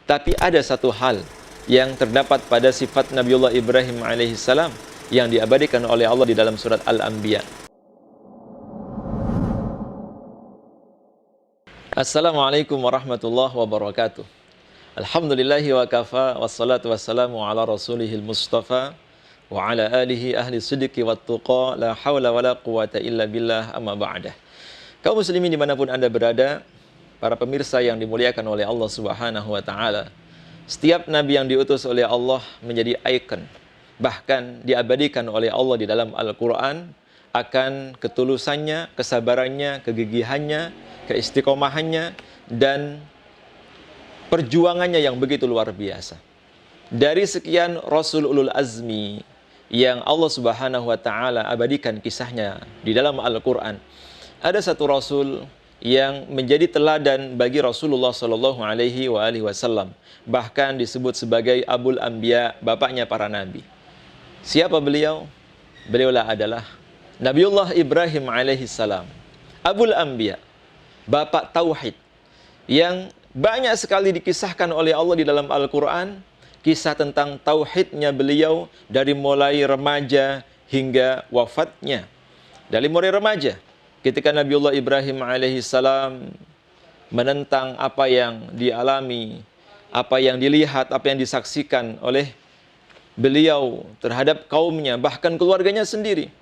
Tapi ada satu hal yang terdapat pada sifat Nabiullah Ibrahim alaihissalam yang diabadikan oleh Allah di dalam surat Al-Anbiya. Assalamualaikum warahmatullahi wabarakatuh. Alhamdulillahi wa kafa, wassalatu wassalamu ala rasulihil mustafa wa ala alihi ahli sidqi wat tuqa, la hawla wa la quwata illa billah, amma ba'dah. Kaum muslimin dimanapun Anda berada, para pemirsa yang dimuliakan oleh Allah Subhanahu wa ta'ala, setiap nabi yang diutus oleh Allah menjadi ikon, bahkan diabadikan oleh Allah di dalam Al-Quran akan ketulusannya, kesabarannya, kegigihannya, keistiqomahannya, dan perjuangannya yang begitu luar biasa. Dari sekian Rasul Ulul Azmi yang Allah Subhanahu wa ta'ala abadikan kisahnya di dalam Al-Quran, ada satu Rasul yang menjadi teladan bagi Rasulullah Shallallahu Alaihi Wasallam, bahkan disebut sebagai Abul Anbiya, bapaknya para nabi. Siapa beliau? Beliaulah adalah Nabiullah Ibrahim alaihissalam, Abul Anbiya, bapak tauhid, yang banyak sekali dikisahkan oleh Allah di dalam Al-Quran, kisah tentang tauhidnya beliau dari mulai remaja hingga wafatnya. Dari mulai remaja, ketika Nabiullah Ibrahim alaihissalam menentang apa yang dialami, apa yang dilihat, apa yang disaksikan oleh beliau terhadap kaumnya, bahkan keluarganya sendiri.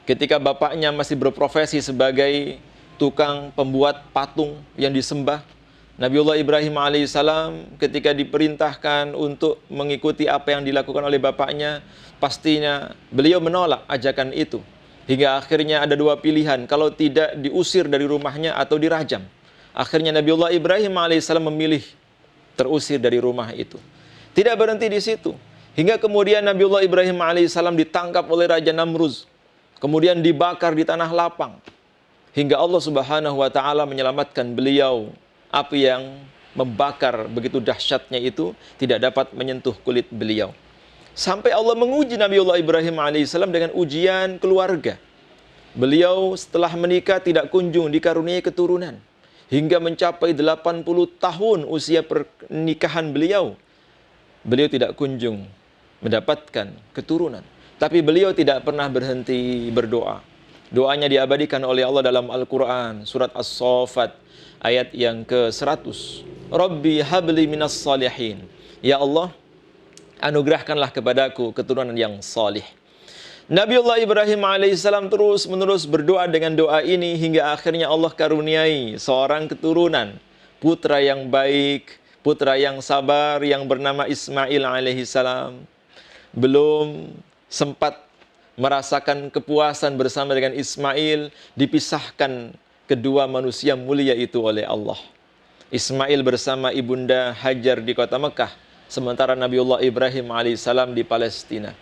Ketika bapaknya masih berprofesi sebagai tukang pembuat patung yang disembah, Nabiullah Ibrahim alaihissalam ketika diperintahkan untuk mengikuti apa yang dilakukan oleh bapaknya, pastinya beliau menolak ajakan itu. Hingga akhirnya ada dua pilihan, kalau tidak diusir dari rumahnya atau dirajam. Akhirnya Nabiullah Ibrahim alaihissalam memilih terusir dari rumah itu. Tidak berhenti di situ. Hingga kemudian Nabiullah Ibrahim alaihissalam ditangkap oleh Raja Namruz. Kemudian dibakar di tanah lapang. Hingga Allah Subhanahu wa ta'ala menyelamatkan beliau. Api yang membakar begitu dahsyatnya itu tidak dapat menyentuh kulit beliau. Sampai Allah menguji Nabiullah Ibrahim alaihissalam dengan ujian keluarga. Beliau setelah menikah tidak kunjung dikaruniai keturunan. Hingga mencapai 80 tahun usia pernikahan beliau. Beliau tidak kunjung mendapatkan keturunan. Tapi beliau tidak pernah berhenti berdoa. Doanya diabadikan oleh Allah dalam Al-Quran, surat As-Saffat, ayat yang ke-100. Rabbi habli minas salihin. Ya Allah, anugerahkanlah kepadaku keturunan yang salih. Nabiullah Ibrahim alaihissalam terus menerus berdoa dengan doa ini hingga akhirnya Allah karuniai seorang keturunan, putra yang baik, putra yang sabar yang bernama Ismail alaihissalam. Belum sempat merasakan kepuasan bersama dengan Ismail, dipisahkan kedua manusia mulia itu oleh Allah. Ismail bersama ibunda Hajar di kota Mekah, sementara Nabiullah Ibrahim alaihissalam di Palestina.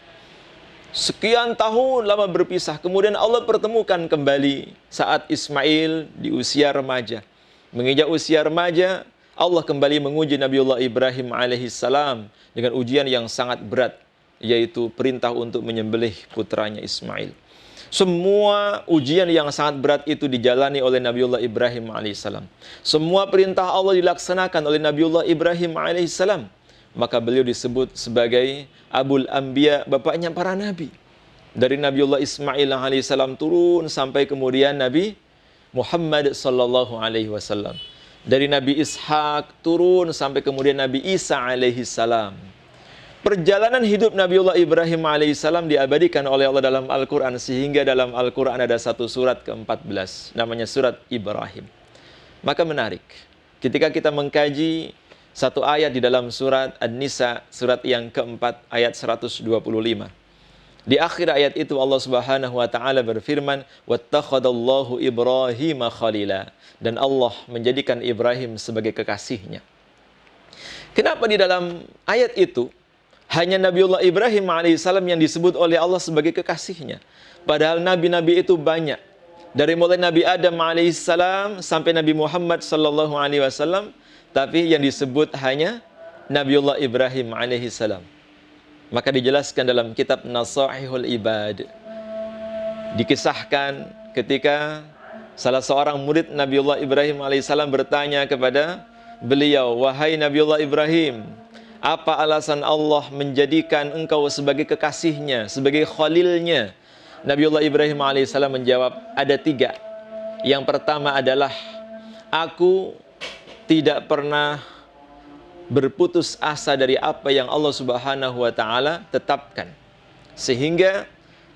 Sekian tahun lama berpisah, kemudian Allah pertemukan kembali saat Ismail di usia remaja. Menginjak usia remaja, Allah kembali menguji Nabiullah Ibrahim alaihissalam dengan ujian yang sangat berat, yaitu perintah untuk menyembelih putranya Ismail. Semua ujian yang sangat berat itu dijalani oleh Nabiullah Ibrahim alaihissalam. Semua perintah Allah dilaksanakan oleh Nabiullah Ibrahim alaihissalam. Maka beliau disebut sebagai Abul Anbiya, bapaknya para nabi. Dari Nabiullah Ismail alaihissalam turun sampai kemudian Nabi Muhammad sallallahu alaihi wasallam. Dari Nabi Ishak turun sampai kemudian Nabi Isa alaihissalam. Perjalanan hidup Nabiullah Ibrahim alaihissalam diabadikan oleh Allah dalam Al-Quran, sehingga dalam Al-Quran ada satu surat ke-14, namanya surat Ibrahim. Maka menarik, ketika kita mengkaji satu ayat di dalam surat An-Nisa, surat yang keempat, ayat 125. Di akhir ayat itu Allah Subhanahu wa ta'ala berfirman, "Wattakhadallahu Ibrahima khalila." Dan Allah menjadikan Ibrahim sebagai kekasihnya. Kenapa di dalam ayat itu hanya Nabiullah Ibrahim alaihissalam yang disebut oleh Allah sebagai kekasihnya? Padahal nabi-nabi itu banyak. Dari mulai Nabi Adam alaihissalam sampai Nabi Muhammad sallallahu alaihi wasallam, tapi yang disebut hanya Nabiullah Ibrahim alaihissalam. Maka dijelaskan dalam kitab Nasaihul Ibad, dikisahkan ketika salah seorang murid Nabiullah Ibrahim alaihissalam bertanya kepada beliau, "Wahai Nabiullah Ibrahim, apa alasan Allah menjadikan engkau sebagai kekasihnya, sebagai khalilnya?" Nabiullah Ibrahim alaihissalam menjawab, ada 3. Yang pertama adalah, aku tidak pernah berputus asa dari apa yang Allah Subhanahu wa taala tetapkan. Sehingga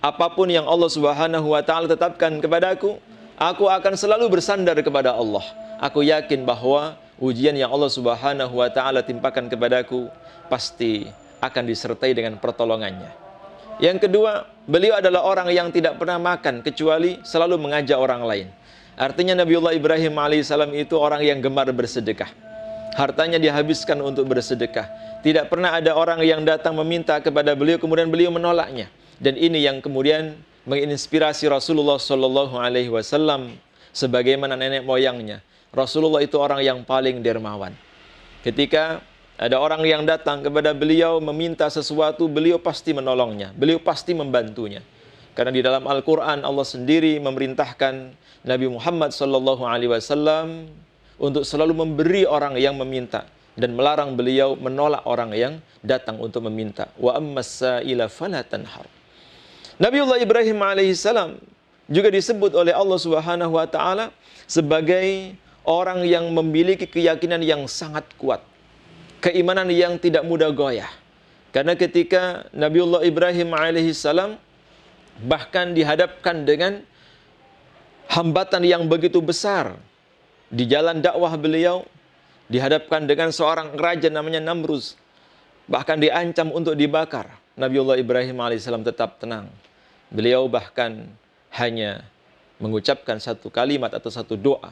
apapun yang Allah Subhanahu wa taala tetapkan kepadaku, aku akan selalu bersandar kepada Allah. Aku yakin bahwa ujian yang Allah Subhanahu wa taala timpakan kepadaku pasti akan disertai dengan pertolongannya. Yang kedua, beliau adalah orang yang tidak pernah makan kecuali selalu mengajak orang lain. Artinya Nabiullah Ibrahim alaihissalam itu orang yang gemar bersedekah. Hartanya dihabiskan untuk bersedekah. Tidak pernah ada orang yang datang meminta kepada beliau kemudian beliau menolaknya. Dan ini yang kemudian menginspirasi Rasulullah Shallallahu Alaihi Wasallam sebagaimana nenek moyangnya. Rasulullah itu orang yang paling dermawan. Ketika ada orang yang datang kepada beliau meminta sesuatu, beliau pasti menolongnya, beliau pasti membantunya. Karena di dalam Al-Quran Allah sendiri memerintahkan Nabi Muhammad SAW untuk selalu memberi orang yang meminta dan melarang beliau menolak orang yang datang untuk meminta. Wa ammas sa'ila fala tanhar. Nabiullah Ibrahim alaihissalam juga disebut oleh Allah Subhanahu wa taala sebagai orang yang memiliki keyakinan yang sangat kuat. Keimanan yang tidak mudah goyah. Karena ketika Nabiullah Ibrahim alaihissalam bahkan dihadapkan dengan hambatan yang begitu besar di jalan dakwah beliau, dihadapkan dengan seorang raja namanya Namruz, bahkan diancam untuk dibakar, Nabiullah Ibrahim alaihissalam tetap tenang. Beliau bahkan hanya mengucapkan satu kalimat atau satu doa,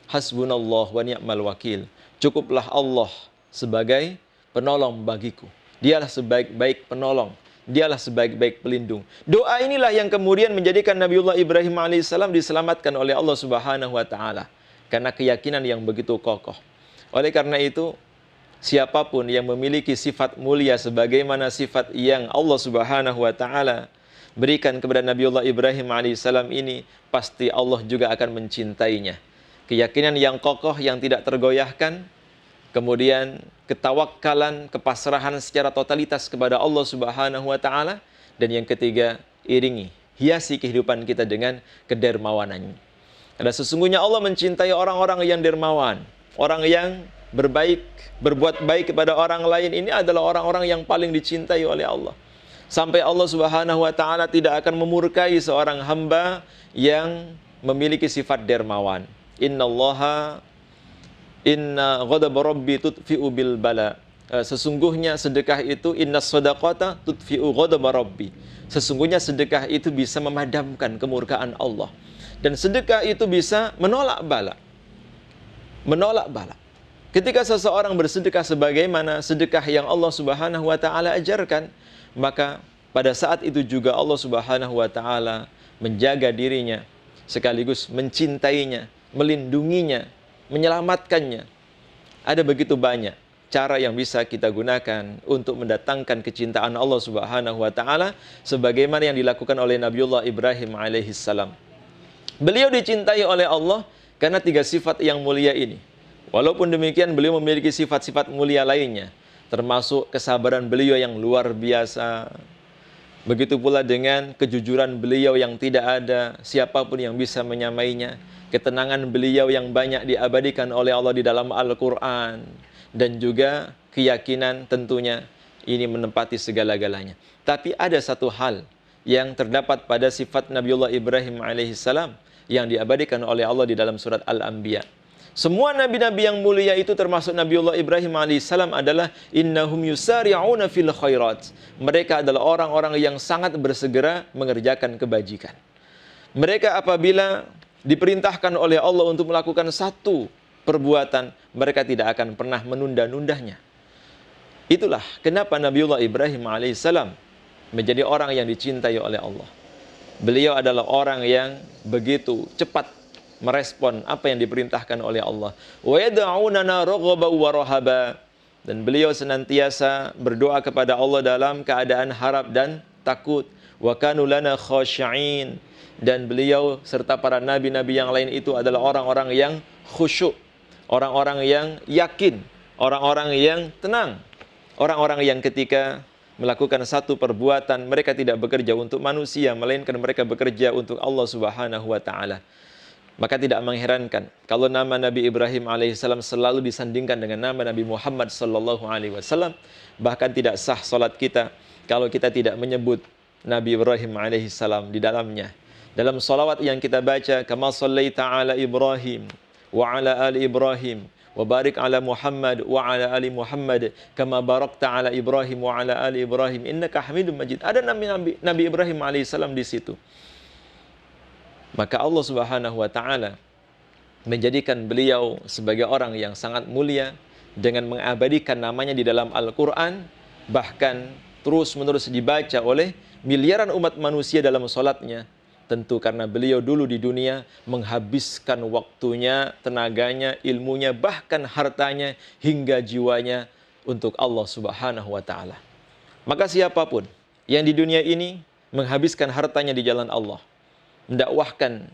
hasbunallah wa ni'mal wakil. Cukuplah Allah sebagai penolong bagiku. Dialah sebaik-baik penolong. Dialah sebaik-baik pelindung. Doa inilah yang kemudian menjadikan Nabiullah Ibrahim alaihissalam diselamatkan oleh Allah Subhanahu wa taala karena keyakinan yang begitu kokoh. Oleh karena itu, siapapun yang memiliki sifat mulia sebagaimana sifat yang Allah Subhanahu wa taala berikan kepada Nabiullah Ibrahim alaihissalam ini, pasti Allah juga akan mencintainya. Keyakinan yang kokoh yang tidak tergoyahkan, kemudian ketawakkalan, kepasrahan secara totalitas kepada Allah Subhanahu wa taala, dan yang ketiga, iringi, hiasi kehidupan kita dengan kedermawanan. Karena sesungguhnya Allah mencintai orang-orang yang dermawan, orang yang berbaik, berbuat baik kepada orang lain. Ini adalah orang-orang yang paling dicintai oleh Allah. Sampai Allah Subhanahu wa taala tidak akan memurkai seorang hamba yang memiliki sifat dermawan. Inna ghadaba rabbi tudfi'u bil bala. Sesungguhnya sedekah itu, inna shadaqata tudfi'u ghadaba rabbi. Sesungguhnya sedekah itu bisa memadamkan kemurkaan Allah. Dan sedekah itu bisa menolak bala. Menolak bala. Ketika seseorang bersedekah sebagaimana sedekah yang Allah Subhanahu wa taala ajarkan, maka pada saat itu juga Allah Subhanahu wa taala menjaga dirinya, sekaligus mencintainya, melindunginya, menyelamatkannya. Ada begitu banyak cara yang bisa kita gunakan untuk mendatangkan kecintaan Allah Subhanahu wa taala sebagaimana yang dilakukan oleh Nabiullah Ibrahim alaihissalam. Beliau dicintai oleh Allah karena 3 sifat yang mulia ini. Walaupun demikian beliau memiliki sifat-sifat mulia lainnya, termasuk kesabaran beliau yang luar biasa. Begitu pula dengan kejujuran beliau yang tidak ada siapapun yang bisa menyamainya. Ketenangan beliau yang banyak diabadikan oleh Allah di dalam Al-Quran. Dan juga keyakinan tentunya ini menempati segala-galanya. Tapi ada satu hal yang terdapat pada sifat Nabiullah Ibrahim alaihissalam yang diabadikan oleh Allah di dalam surat Al-Anbiya. Semua nabi-nabi yang mulia itu termasuk Nabiullah Ibrahim alaihissalam adalah innahum yusari'una fil khairat. Mereka adalah orang-orang yang sangat bersegera mengerjakan kebajikan. Mereka apabila diperintahkan oleh Allah untuk melakukan satu perbuatan, mereka tidak akan pernah menunda-nundanya. Itulah kenapa Nabiullah Ibrahim alaihissalam menjadi orang yang dicintai oleh Allah. Beliau adalah orang yang begitu cepat merespon apa yang diperintahkan oleh Allah. Wa yad'unana raghaban wa rahaba. Dan beliau senantiasa berdoa kepada Allah dalam keadaan harap dan takut. Wa kanu lana khashi'in. Dan beliau serta para nabi-nabi yang lain itu adalah orang-orang yang khusyuk, orang-orang yang yakin, orang-orang yang tenang, orang-orang yang ketika melakukan satu perbuatan mereka tidak bekerja untuk manusia, melainkan mereka bekerja untuk Allah Subhanahu wa taala. Maka tidak mengherankan kalau nama Nabi Ibrahim alaihissalam selalu disandingkan dengan nama Nabi Muhammad sallallahu alaihi wasallam. Bahkan tidak sah salat kita kalau kita tidak menyebut Nabi Ibrahim alaihissalam di dalamnya. Dalam salawat yang kita baca, kama sallaita ala Ibrahim wa ala ali Ibrahim wa barik ala Muhammad wa ala ali Muhammad kama barakta ala Ibrahim wa ala ali Ibrahim innaka Hamidum Majid. Ada Nabi Ibrahim alaihissalam di situ. Maka Allah Subhanahu wa taala menjadikan beliau sebagai orang yang sangat mulia dengan mengabadikan namanya di dalam Al-Qur'an, bahkan terus-menerus dibaca oleh miliaran umat manusia dalam salatnya. Tentu karena beliau dulu di dunia menghabiskan waktunya, tenaganya, ilmunya, bahkan hartanya hingga jiwanya untuk Allah Subhanahu wa taala. Maka siapapun yang di dunia ini menghabiskan hartanya di jalan Allah, mendakwahkan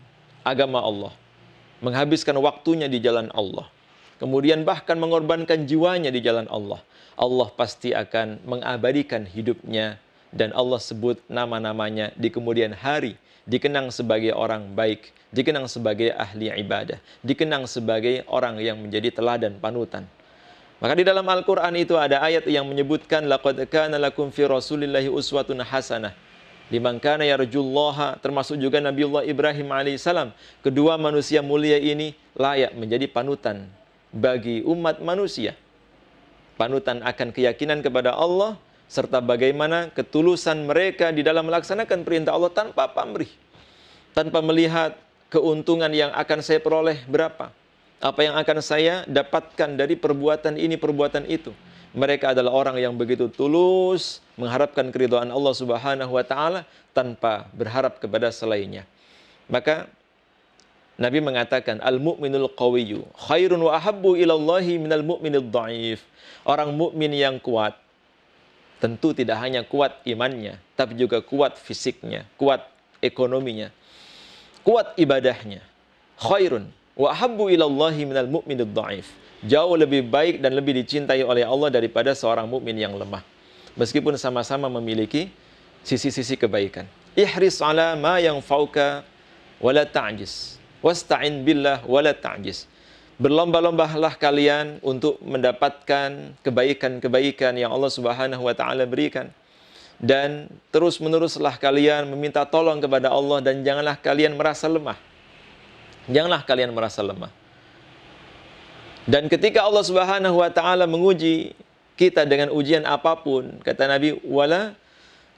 agama Allah, menghabiskan waktunya di jalan Allah, kemudian bahkan mengorbankan jiwanya di jalan Allah, Allah pasti akan mengabadikan hidupnya dan Allah sebut nama-namanya di kemudian hari, dikenang sebagai orang baik, dikenang sebagai ahli ibadah, dikenang sebagai orang yang menjadi teladan panutan. Maka di dalam Al-Quran itu ada ayat yang menyebutkan laqad kana lakum fi rasulillahi uswatun hasanah liman kana yarjullaha, termasuk juga Nabiullah Ibrahim alaihissalam. Kedua manusia mulia ini layak menjadi panutan bagi umat manusia. Panutan akan keyakinan kepada Allah serta bagaimana ketulusan mereka di dalam melaksanakan perintah Allah tanpa pamrih, tanpa melihat keuntungan yang akan saya peroleh berapa, apa yang akan saya dapatkan dari perbuatan ini, perbuatan itu. Mereka adalah orang yang begitu tulus mengharapkan keridhaan Allah Subhanahu wa taala tanpa berharap kepada selainnya. Maka Nabi mengatakan al-mu'minul qawiyyu khairun wa ahabbu ilallahi minal mu'minid dha'if. Orang mukmin yang kuat tentu tidak hanya kuat imannya, tapi juga kuat fisiknya, kuat ekonominya, kuat ibadahnya. Khairun wa ahabbu ilallahi minal mu'minid dha'if. Jauh lebih baik dan lebih dicintai oleh Allah daripada seorang mukmin yang lemah. Meskipun sama-sama memiliki sisi-sisi kebaikan. Ihris ala ma yanfa'uka wa la ta'jis. Wasta'in billah wa la ta'jis. Berlomba-lombalah kalian untuk mendapatkan kebaikan-kebaikan yang Allah Subhanahu wa taala berikan. Dan terus-meneruslah kalian meminta tolong kepada Allah dan janganlah kalian merasa lemah. Janganlah kalian merasa lemah. Dan ketika Allah Subhanahu wa taala menguji kita dengan ujian apapun, kata Nabi, wala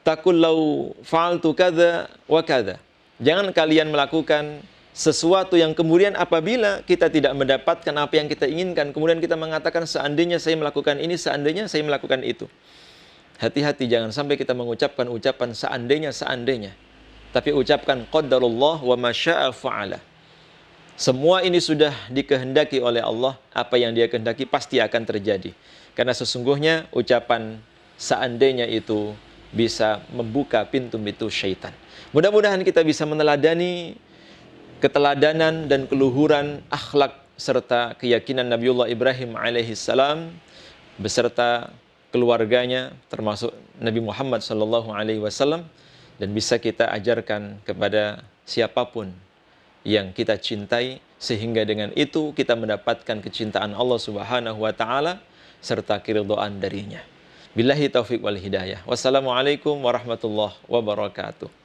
taqul law fa'altu kadza wa kadza. Jangan kalian melakukan sesuatu yang kemudian apabila kita tidak mendapatkan apa yang kita inginkan, kemudian kita mengatakan seandainya saya melakukan ini, seandainya saya melakukan itu. Hati-hati jangan sampai kita mengucapkan ucapan seandainya. Tapi ucapkan qadarullah wa masya'a fa'ala. Semua ini sudah dikehendaki oleh Allah, apa yang Dia kehendaki pasti akan terjadi. Karena sesungguhnya ucapan seandainya itu bisa membuka pintu-pintu syaitan. Mudah-mudahan kita bisa meneladani keteladanan dan keluhuran akhlak serta keyakinan Nabiullah Ibrahim alaihissalam beserta keluarganya termasuk Nabi Muhammad sallallahu alaihi wasallam, dan bisa kita ajarkan kepada siapapun yang kita cintai sehingga dengan itu kita mendapatkan kecintaan Allah Subhanahu wa taala serta keridhaan darinya. Billahi taufiq wal hidayah. Wassalamualaikum warahmatullahi wabarakatuh.